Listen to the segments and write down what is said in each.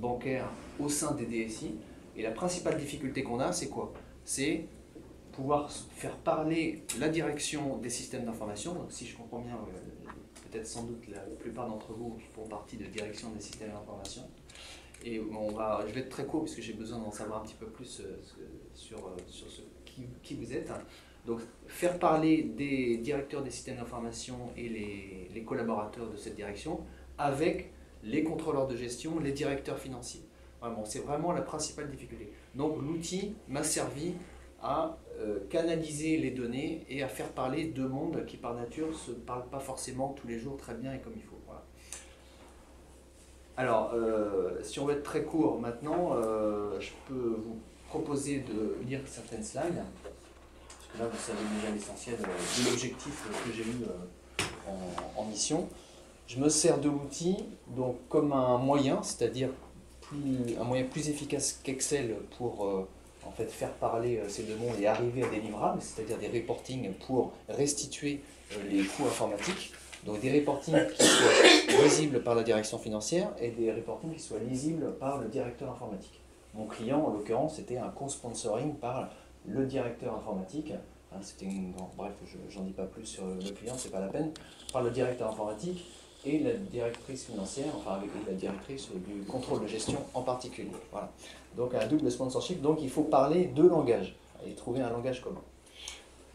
bancaires au sein des DSI. Et la principale difficulté qu'on a, c'est quoi? C'est pouvoir faire parler la direction des systèmes d'information. Donc, si je comprends bien, peut-être sans doute la plupart d'entre vous font partie de direction des systèmes d'information. Et je vais être très court puisque j'ai besoin d'en savoir un petit peu plus sur qui vous êtes. Donc, faire parler des directeurs des systèmes d'information et les collaborateurs de cette direction avec les contrôleurs de gestion, les directeurs financiers. Vraiment, c'est vraiment la principale difficulté. Donc, l'outil m'a servi à canaliser les données et à faire parler deux mondes qui, par nature, ne se parlent pas forcément tous les jours très bien et comme il faut. Voilà. Alors, si on veut être très court maintenant, je peux vous proposer de lire certaines slides. Parce que là, vous savez déjà l'essentiel de l'objectif que j'ai eu en mission. Je me sers de l'outil donc, comme un moyen, c'est-à-dire un moyen plus efficace qu'Excel pour en fait, faire parler ces deux mondes et arriver à des livrables, c'est-à-dire des reportings pour restituer les coûts informatiques. Donc des reportings qui soient lisibles par la direction financière et des reportings qui soient lisibles par le directeur informatique. Mon client, en l'occurrence, c'était un co-sponsoring par le directeur informatique. Bref, j'en dis pas plus sur le client, c'est pas la peine. Par le directeur informatique et la directrice financière, enfin avec la directrice du contrôle de gestion en particulier. Voilà. Donc un double sponsorship, donc il faut parler deux langages et trouver un langage commun.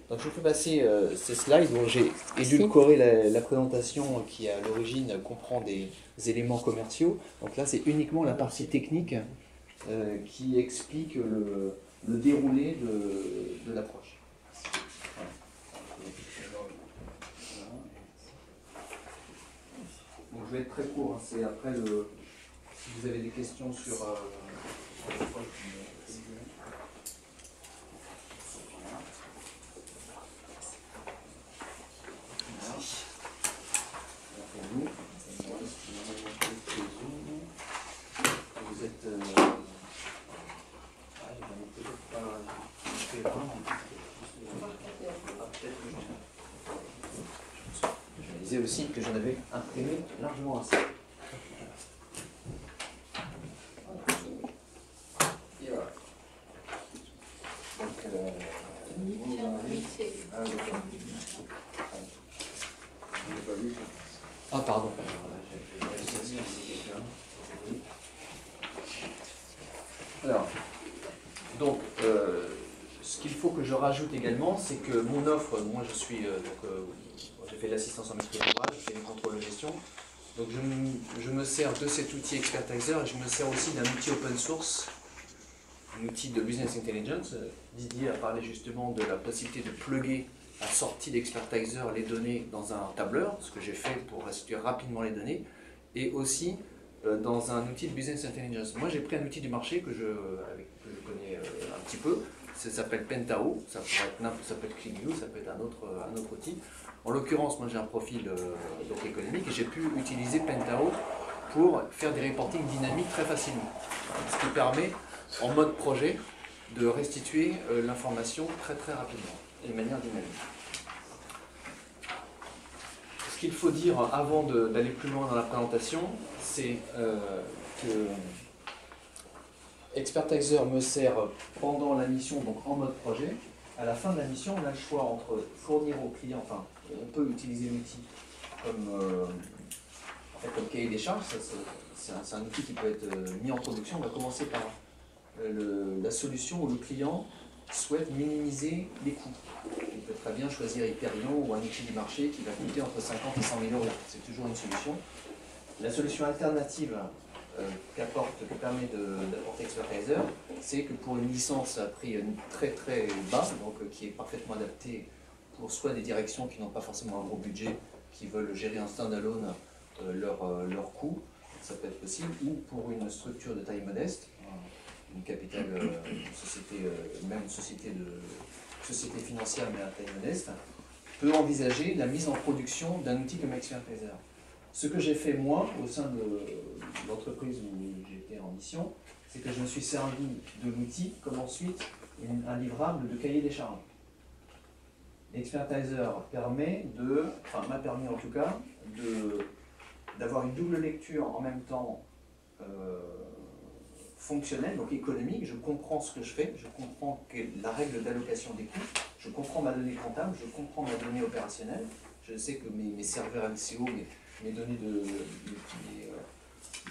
Donc je vous fais passer ces slides dont j'ai édulcoré la présentation qui à l'origine comprend des éléments commerciaux. Donc là c'est uniquement la partie technique qui explique le déroulé de l'approche. Voilà. Donc je vais être très court, hein. C'est après si vous avez des questions sur l'approche. Vous êtes je me disais aussi que j'en avais imprimé largement assez. Et voilà. Donc, ah pardon. Alors, donc, ce qu'il faut que je rajoute également, c'est que mon offre, moi je suis, j'ai fait l'assistance en maîtrise d'ouvrage, je fais les contrôles de gestion, donc je me sers de cet outil Expertizer et je me sers aussi d'un outil open source, un outil de business intelligence. Didier a parlé justement de la possibilité de plugger à sortie d'Expertizer les données dans un tableur, ce que j'ai fait pour restituer rapidement les données, et aussi dans un outil de business intelligence. Moi j'ai pris un outil du marché que je connais un petit peu, ça s'appelle Pentao, ça peut être ClickView, ça peut être un autre outil. En l'occurrence, moi j'ai un profil donc économique et j'ai pu utiliser Pentao pour faire des reportings dynamiques très facilement, ce qui permet en mode projet de restituer l'information très très rapidement et de manière dynamique. Ce qu'il faut dire avant d'aller plus loin dans la présentation, c'est que Expertizer me sert pendant la mission, donc en mode projet. À la fin de la mission, on a le choix entre fournir au client, enfin, on peut utiliser l'outil comme cahier des charges, c'est un outil qui peut être mis en production. On va commencer par la solution où le client souhaite minimiser les coûts. Il peut très bien choisir Hyperion ou un outil du marché qui va coûter entre 50 et 100 000 €. C'est toujours une solution. La solution alternative que permet d'apporter Expertizer, c'est que pour une licence à prix très très bas, donc qui est parfaitement adaptée pour soit des directions qui n'ont pas forcément un gros budget, qui veulent gérer en standalone leurs coûts, ça peut être possible, ou pour une structure de taille modeste, une capitale, une société, même une société financière mais à taille modeste, peut envisager la mise en production d'un outil comme Expertizer. Ce que j'ai fait moi, au sein de l'entreprise où j'étais en mission, c'est que je me suis servi de l'outil comme ensuite un livrable de cahier des charges. Expertizer m'a permis en tout cas, d'avoir une double lecture en même temps fonctionnel, donc économique, je comprends ce que je fais, je comprends la règle d'allocation des coûts, je comprends ma donnée comptable, je comprends ma donnée opérationnelle, je sais que mes serveurs MCO, mes données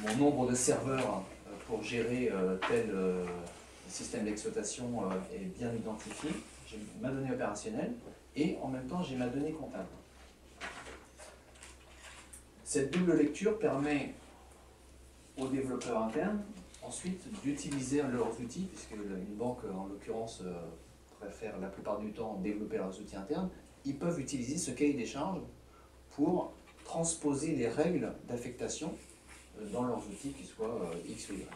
mon nombre de serveurs pour gérer tel système d'exploitation est bien identifié, j'ai ma donnée opérationnelle et en même temps j'ai ma donnée comptable. Cette double lecture permet aux développeurs internes ensuite d'utiliser leurs outils, puisque une banque en l'occurrence préfère la plupart du temps développer leurs outils internes, ils peuvent utiliser ce cahier des charges pour transposer les règles d'affectation dans leurs outils, qu'ils soient X ou Y.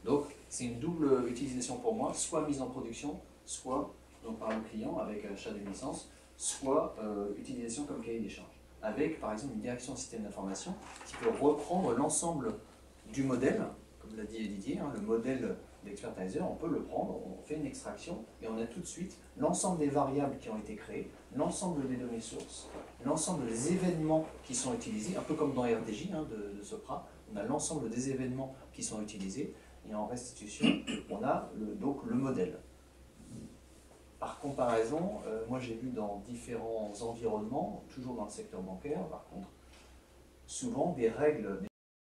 Donc c'est une double utilisation pour moi, soit mise en production, soit donc par le client avec l'achat d'une licence, soit utilisation comme cahier des charges, avec par exemple une direction système d'information qui peut reprendre l'ensemble du modèle, comme l'a dit Didier, hein, le modèle d'Expertizer, on peut le prendre, on fait une extraction et on a tout de suite l'ensemble des variables qui ont été créées, l'ensemble des données sources, l'ensemble des événements qui sont utilisés, un peu comme dans RDJ hein, de Sopra, on a l'ensemble des événements qui sont utilisés et en restitution, on a donc le modèle. Par comparaison, moi j'ai vu dans différents environnements, toujours dans le secteur bancaire par contre, souvent des règles,